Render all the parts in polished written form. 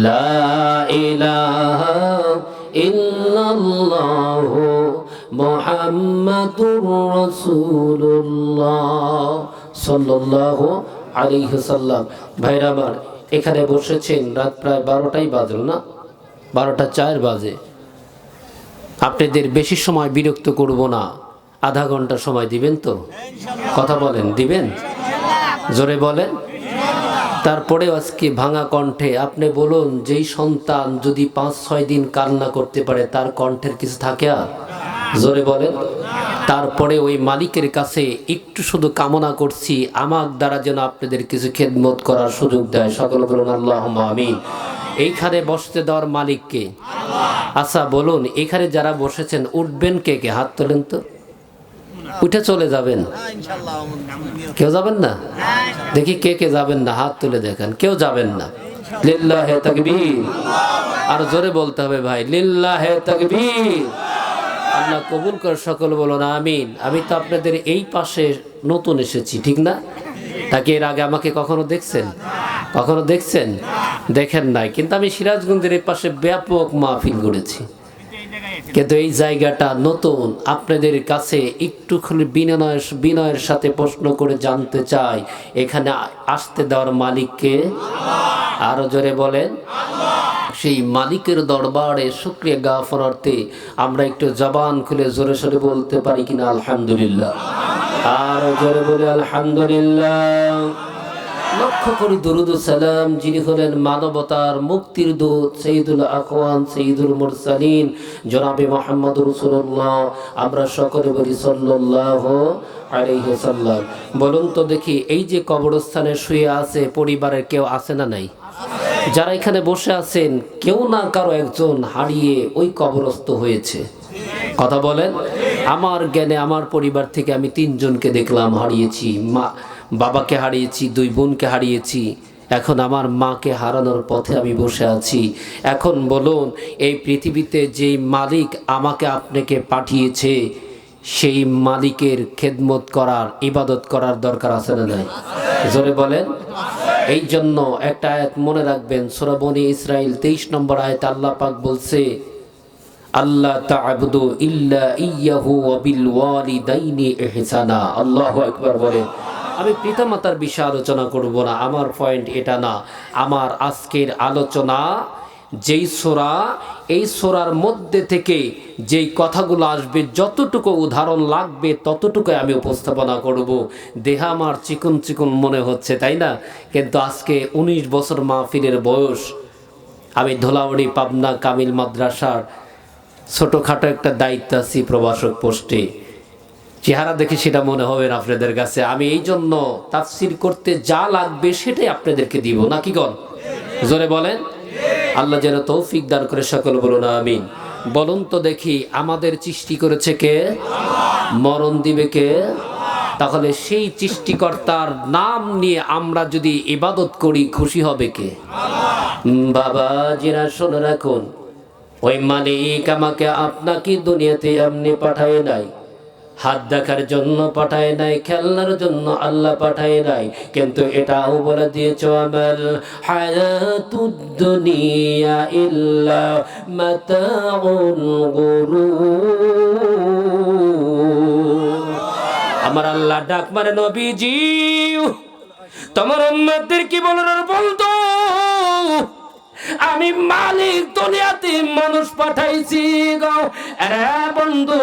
লা ইলাহা ইল্লাল্লাহু মুহাম্মাদুর রাসূলুল্লাহ সাল্লাল্লাহু আলাইহি সাল্লাম। ভাইরা আমার, এখানে বসেছেন রাত প্রায় 12টাই বাজলো না, 12টা 4 বাজে। আপনাদের বেশি সময় বিরক্ত করব না, আধা ঘন্টা সময় দিবেন তো? কথা বলেন, দিবেন? জোরে বলেন। তারপরে আজকে ভাঙা কণ্ঠে আপনি বলুন, যেই সন্তান যদি 5-6 দিন কান্না করতে পারে তার কণ্ঠের কিছু থাকে আর? জোরে বলেন। তারপরে ওই মালিকের কাছে একটু শুধু কামনা করছি, আমার দ্বারা যেন আপনাদের কিছু খেদমত করার সুযোগ দেয়। সকলে বলুন আল্লাহুম্মা আমিন। এইখানে বসতে দেওয়ার মালিককে? আচ্ছা বলুন, এখানে যারা বসেছেন উঠবেন কে কে? হাত তোলেন তো। উঠে চলে যাবেন? কেউ যাবেন না? দেখি কে কে যাবেন না, হাত তুলে দেখেন। কেউ যাবেন না? লিল্লাহে তাকবীর। আর জোরে বলতে হবে ভাই, লিল্লাহে তাকবীর। আল্লাহ কবুল করে, সকল বলুন আমিন। আমি তো আপনাদের এই পাশে নতুন এসেছি, ঠিক না? তাকে এর আগে আমাকে কখনো দেখছেন? কখনো দেখছেন? দেখেন নাই। কিন্তু আমি সিরাজগঞ্জের এই পাশে ব্যাপক মাহফিল করেছি, কিন্তু এই জায়গাটা নতুন। আপনাদের কাছে একটু বিনয়ের সাথে প্রশ্ন করে জানতে চাই, এখানে আসতে দেওয়ার মালিককে? আরো জোরে বলেন। সেই মালিকের দরবারে শুকরিয়া জ্ঞাপনার্থে আমরা একটু জবান খুলে জোরে সোরে বলতে পারি কিনা আলহামদুলিল্লাহ? আরো জোরে বলে আলহামদুলিল্লাহ। লক্ষ্য করি দরুদ ও সালাম যিনি হলেন মানবতার মুক্তির দূত, সাইয়্যিদুল আকওয়াম, সাইয়্যিদুল মুরসালিন, জনাবে মুহাম্মদুর রাসূলুল্লাহ। আমরা সকলে বলি সাল্লাল্লাহু আলাইহি ওয়াসাল্লাম। বলুন তো দেখি, এই যে কবরস্থানে শুয়ে আছে, পরিবারের কেউ আছে না নাই? যারা এখানে বসে আছেন, কেউ না কারো একজন হারিয়ে ওই কবরস্থ হয়েছে। কথা বলেন। আমার জ্ঞানে আমার পরিবার থেকে আমি 3 জনকে দেখলাম হারিয়েছি। বাবাকে হারিয়েছি, 2 বোনকে হারিয়েছি, এখন আমার মাকে হারানোর পথে আমি বসে আছি। এখন বলুন, এই পৃথিবীতে যেই মালিক আমাকে আপনাকে পাঠিয়েছে, সেই মালিকের খেদমত করার, ইবাদত করার দরকার আছে না নাই? জোরে বলেন। এই জন্য একটা আয়াত মনে রাখবেন, সূরা বনী ইসরাইল 23 নম্বর আয়াতে আল্লাহ পাক বলছে, আল্লাহ তা'বুদু ইল্লা ইয়্যাহু ওয়া বিল ওয়ালিদাইনি ইহসানা। আল্লাহু আকবার বলেন। আমি পিতামাতার বিষয়ে আলোচনা করব না, আমার পয়েন্ট এটা না। আমার আজকের আলোচনা যেই সূরা, এই সূরার মধ্যে থেকে যেই কথাগুলো আসবে, যতটুকু উদাহরণ লাগবে ততটুকু আমি উপস্থাপনা করব। দেহা আমার চিকন চিকন মনে হচ্ছে, তাই না? কিন্তু আজকে 19 বছর মাহফিলের বয়স। আমি ধোলাউড়ি পাবনা কামিল মাদ্রাসার ছোটোখাটো একটা দায়িত্ব আছি, প্রভাষক পোস্টে। চেহারা দেখে সেটা মনে হবে না আপনাদের কাছে। আমি এই জন্য তাফসীর করতে যা লাগবে সেটাই আপনাদেরকে দিব, নাকি গণ? জোরে বলেন। আল্লাহ যেন তৌফিক দান করে, সকল বলুন আমিন। বলুন তো দেখি, আমাদের সৃষ্টি করেছে কে? মরণ দিবে কে? তাহলে সেই সৃষ্টিকর্তার নাম নিয়ে আমরা যদি ইবাদত করি, খুশি হবে কে? বাবা জিরা শুনে রাখুন, ওই মালিক আমাকে আপনাকে দুনিয়াতে এমনি পাঠায় নাই, হাত দেখার জন্য পাঠায় নাই, খেলনার জন্য আল্লাহ পাঠায় নাই। কিন্তু এটাও বলে দিয়েছো, আমাল হায়াতুদ দুনিয়া ইল্লা মাতাউল গুরুর। আমার আল্লাহ ডাক মারে, নবীজি তোমার উম্মতদের কি বলার বলতো, আমি মালিক দুনিয়াতে মানুষ পাঠাইছি গো। আরে বন্ধু,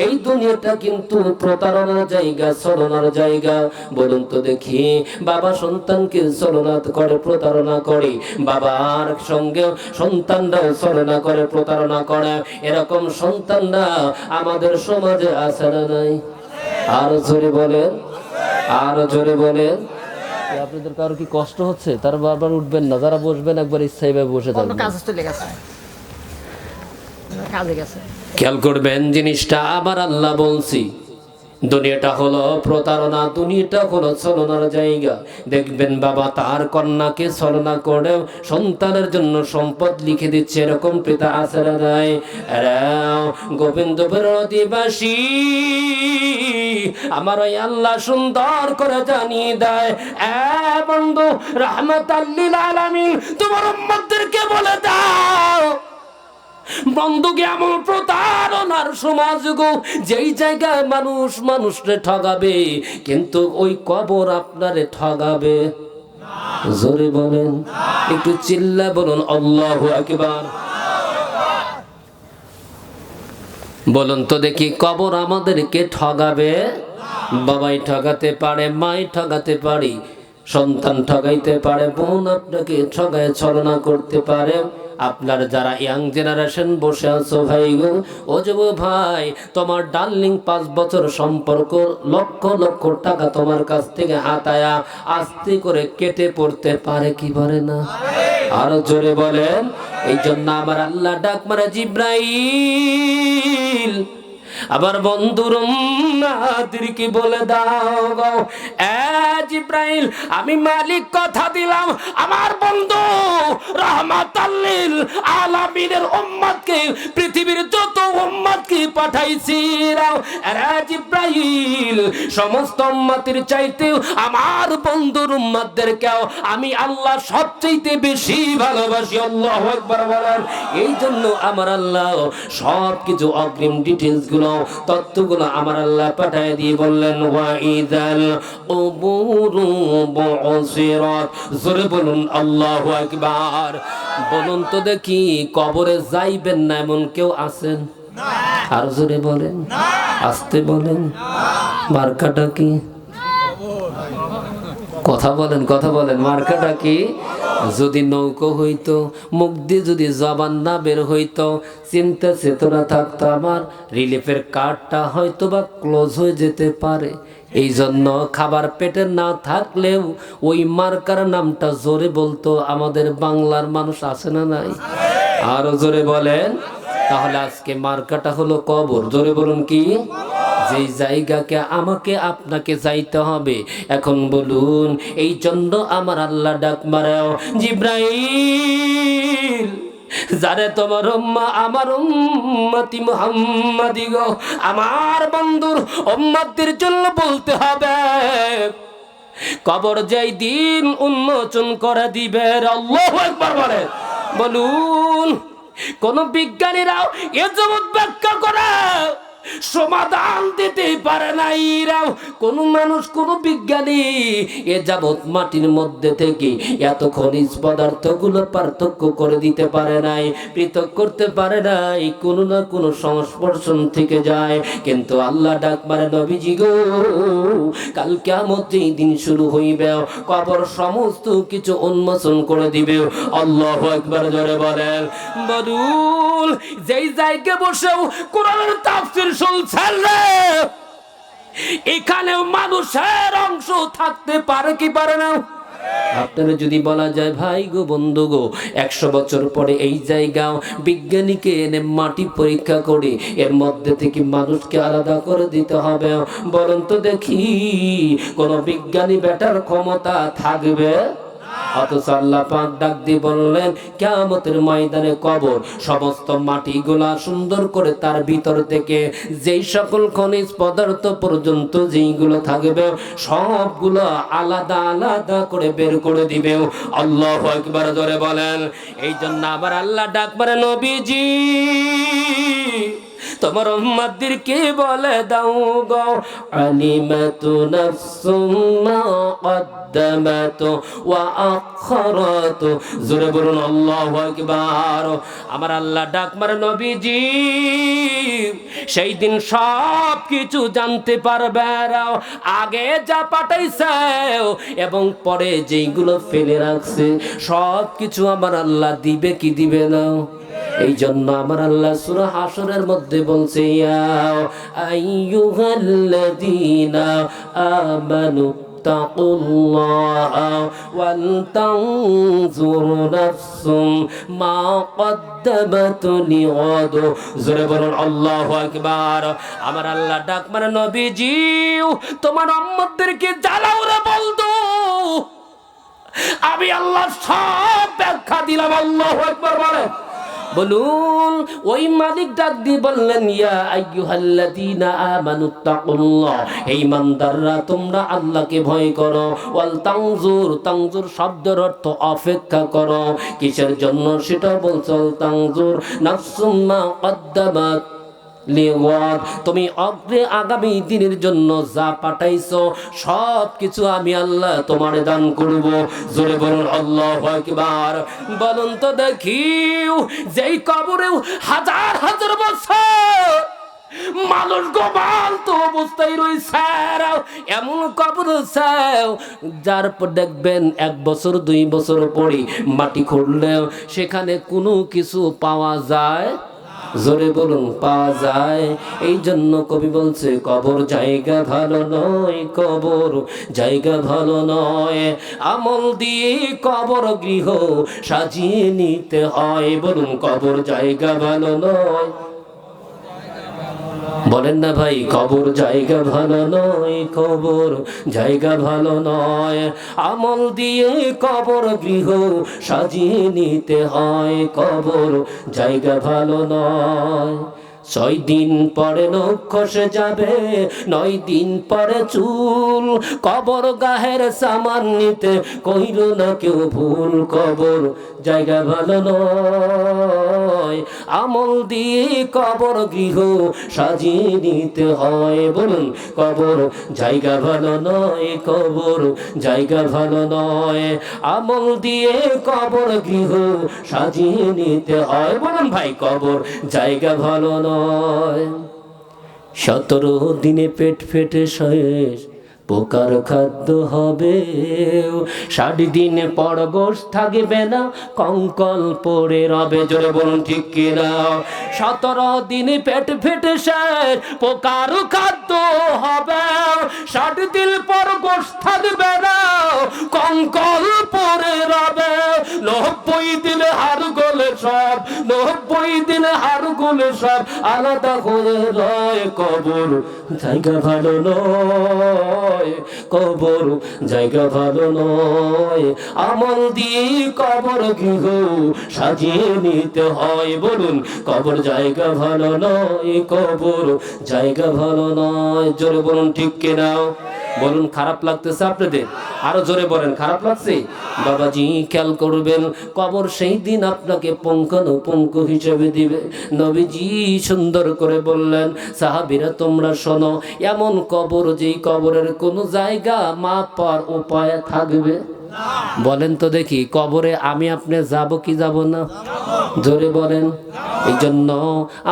এই দুনিয়াটা কিন্তু প্রতারণার জায়গা, ছলনার জায়গা। বলুন তো দেখি, বাবা সন্তানকে ছলনা করে, প্রতারণা করে, বাবার সঙ্গে সন্তানরাও ছলনা করে, প্রতারণা করে। এরকম সন্তানরা আমাদের সমাজে আছে না নাই? আরো জোরে বলেন, আরো জোরে বলেন। আপনাদের কারো কি কষ্ট হচ্ছে? তারা বারবার উঠবেন না, যারা বসবেন একবার স্থায়ীভাবে বসে থাকবেন। খেয়াল করবেন জিনিসটা। আবার আল্লাহ বলছি, দুনিয়াটা হলো প্রতারণা, দুনিয়াটা হলো ছলনার জায়গা। দেখবেন বাবা তার কন্যাকে ছলনা করে সন্তানের জন্য সম্পদ লিখে দিচ্ছে, এরকম পিতা আছে না নাই? গোবিন্দপুরের অধিবাসী আমার ওই আল্লাহ সুন্দর করে জানিয়ে দেয়, বন্ধু রাহমাতাল লিল আলামিন তোমার উম্মতদেরকে বলে দাও, বন্ধুকে এমন প্রতারণার সমাজ গো, যেই জায়গায় মানুষ মানুষরে ঠগাবে কিন্তু ওই কবর আপনারে ঠগাবে। জোরে বলেন, একটু চিল্লা বলুন আল্লাহু আকবার। বলুন তো দেখি, কবর আমাদেরকে ঠগাবে? বাবাই ঠগাতে পারে, মাই ঠগাতে পারি, সন্তান ঠগাইতে পারে, বোন আপনাকে ঠগায় ছলনা করতে পারে। আপনার যারা ইয়াং জেনারেশন বসে আছো ভাই গো, ও যুব ভাই, তোমার ডার্লিং 5 বছর সম্পর্ক, লক্ষ লক্ষ টাকা তোমার কাছ থেকে হাতায়া আস্তে করে কেটে পড়তে পারে কি পারে না? আরো জোরে বলেন। এই জন্য আমার আল্লাহ ডাক মারে জিব্রাইল, আবার বন্ধুর উম্মতদেরকে বলে দাও গো, জিব্রাইল আমি মালিক কথা দিলাম আমার বন্ধু রাহমাতাল লিল আলামিনের উম্মতকে, পৃথিবীর যত উম্মতকে পাঠাইছি জিব্রাইল, সমস্ত উম্মতের চাইতে আমার বন্ধুর উম্মতদেরকেও আমি আল্লাহ সবচেয়ে বেশি ভালোবাসি। আল্লাহু আকবার বলেন। এই জন্য আমার আল্লাহ সব কিছু অগ্রিম ডিটেইলস গুলো, তত্ত্বগুলো আমার আল্লাহ পাঠিয়ে দিয়ে বললেন, ওয়াইদাল কুবুরু বুসিরাত। জোরে বলুন আল্লাহু আকবার। বলুন তো দেখি, কবরে যাইবেন না এমন কেউ আছেন? আর জোরে বলেন, আস্তে বলেন, মার্কাটা কি? কথা বলেন, কথা বলেন, মার্কাটা কি? যদি নৌকো হইতো, মুখ দিয়ে যদি জবান না বের হইতো, চিন্তা চেতনা থাকতো, আমার রিলিফের কার্ডটা হয়তো বা ক্লোজ হয়ে যেতে পারে। এই জন্য খাবার পেটে না থাকলেও ওই মার্কার নামটা জোরে বলতো আমাদের বাংলার মানুষ, আছে না নাই? আরো জোরে বলেন। তাহলে আজকে মার্কাটা হলো কবর। জোরে বলুন কি? যেই জায়গাকে আমাকে আপনাকে যাইতে হবে। এখন বলুন, এই জন্য আমার আল্লাহ ডাক মারাও, জিব্রাইল যারে তোমার উম্মা আমার উম্মতি মুহাম্মাদি গো, আমার বন্ধুর উম্মতদের জন্য বলতে হবে, কবর যেই দিন উন্মোচন করে দিবে। আল্লাহু আকবার বলে। বলুন, কোন বিজ্ঞানীরাও এ জগৎ ব্যাখ্যা করে সমাধান দিতে পারে নাই। কোন মানুষ, কোন বিজ্ঞানী এ যাবৎ মাটির মধ্যে থেকে এত খনিজ পদার্থগুলো পার্থক্য করে দিতে পারে নাই, পৃথক করতে পারে নাই, কোনো না কোনো সংস্পর্শন থেকে যায়। কিন্তু আল্লাহ ডাক মারে, নবীজি গো, কাল কিয়ামত যেই দিন শুরু হইবে, কবর সমস্ত কিছু উন্মোচন করে দিবে। আল্লাহু আকবার জোরে বলেন। বলুন, যেই জায়গায় বসেও কোরআনের তাফসীর শুনছেন রে, এখানেও মানুষের অংশ থাকতে পারে কি পারে না? আপনারা যদি বলা যায়, ভাই গো, বন্ধু গো, 100 বছর পরে এই জায়গা বিজ্ঞানীকে এনে মাটি পরীক্ষা করে এর মধ্যে থেকে মানুষকে আলাদা করে দিতে হবে, বলুন তো দেখি কোন বিজ্ঞানী বেটার ক্ষমতা থাকবে? অথচ আল্লাহ পাক ডাক দিয়ে বললেন, কিয়ামতের ময়দানে কবর সমস্ত মাটিগুলা সুন্দর করে তার ভিতর থেকে যেই সকল খনিজ পদার্থ পর্যন্ত যেইগুলো থাকবে সবগুলো আলাদা আলাদা করে বের করে দিবে। আল্লাহু আকবার জোরে বলেন। এই জন্য আবার আল্লাহ ডাক মারে, নবীজি তোমার উম্মতদেরকে বলে দাও গো, আলিমাতু নাফসুম মা কদ্দামাত ওয়া আখরাত। জোরে বলুন আল্লাহু আকবার। আমার আল্লাহ ডাক মারে, নবীজি সেই দিন সব কিছু জানতে পারবে, আগে যা পাঠাইছে এবং পরে যেইগুলো ফেলে রাখছে সব কিছু আমার আল্লাহ দিবে কি দিবে না? এই জন্য আমার আল্লাহ সূরা হাশরের মধ্যে বলছে, ইয়া আইয়ুহাল্লাযীনা আমানু ইত্তাকুল্লাহা ওয়াল তানজুর নাফসুম মা কদ্দামাত লিগাদ। জোরে বলুন আল্লাহু আকবার। আমার আল্লাহ ডাক মানে নবীজি তোমার উম্মতদেরকে জ্বালাও রে বলদো, আমি আল্লাহ সব ব্যাখ্যা দিলাম। আল্লাহু আকবার বলেন। বলুন ওই মালিক ডাক দিয়ে বললেন ইয়া আইয়ুহাল্লাযীনা আমানুত্তাকুল্লাহ, হে ঈমানদাররা তোমরা আল্লাহকে ভয় করো। ওয়াল তানজুর, তানজুর শব্দের অর্থ অপেক্ষা করো। কিসের জন্য সেটা বলছো? তানজুর নাফসুম মা কদ্দামাত লিগাদ, তুমি অগ্রে আগামী দিনের জন্য যা পাঠাইছো সব কিছু আমি আল্লাহ তোমারে দান করব। জোরে বলুন আল্লাহু আকবার। বলুন তো দেখি যেই কবরে হাজার হাজার বছর মানুষ গোবাল তো অবস্থায় রয়েছে, এমন কবর যার পর দেখবেন 1 বছর 2 বছর পরে মাটি খুঁড়লেও সেখানে কোনো কিছু পাওয়া যায়। জোরে বলুন পাওয়া যায়। এই জন্য কবি বলছে কবর জায়গা ভালো নয়, কবর জায়গা ভালো নয়, আমল দিয়ে কবর গৃহ সাজিয়ে নিতে হয়। বলুন কবর জায়গা ভালো নয়, বলেন না ভাই কবর জায়গা ভালো নয়, কবর জায়গা ভালো নয়, আমল দিয়ে কবর গৃহ সাজিয়ে নিতে হয়, কবর জায়গা ভালো নয়। 6 দিন পরে নখ খসে যাবে, 9 দিন পরে চুল, কবর গাহের সামান নিতে কইল না কেউ ভুল, কবর জায়গা ভালো নয়, আমল দিয়ে কবর গৃহ সাজিয়ে নিতে হয়। বলুন কবর জায়গা ভালো নয়, কবর জায়গা ভালো নয়, আমল দিয়ে কবর গৃহ সাজিয়ে নিতে হয়। বলুন ভাই কবর জায়গা ভালো নয়। 17 দিনে পেট ফেটে শেষ, পোকার খাদ্য হবে, 60 দিন পর গোশ থাকবে না, কঙ্কল পড়ে রবে। জোরে বলুন ঠিক কিনা? 17 দিনে পেট ফেটে শেষ, পোকার খাদ্য হবে, 60 দিন পর গোশ থাকবে না, কঙ্কল পড়ে রবে। 90 দিন হাড় গলে সব, 90 দিন হাড় গলে সব আলাদা হয়ে রয়। কবর জায়গা ভালো নয়, কবর জায়গা ভালো নয়, আমল দিয়ে কবর গৃহ সাজিয়ে নিতে হয়। বলুন কবর জায়গা ভালো নয়, কবর জায়গা ভালো নয়। জোরে বলুন ঠিক কিনা? বলুন খারাপ লাগতেছে আপনাদের? আরো জোরে বলেন খারাপ লাগছে? বাবাজি খেয়াল করবেন, কবর সেই দিন আপনাকে পুঙ্খানুপুঙ্খ হিসেবে দিবে। নবীজি সুন্দর করে বললেন সাহাবীরা তোমরা শোনো, এমন কবর যেই কবরের কোনো জায়গা মাপার উপায় থাকবে। বলেন তো দেখি কবরে আমি আপনি যাব কি যাব না? জোরে বলেন। এই জন্য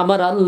আমার আল্লাহ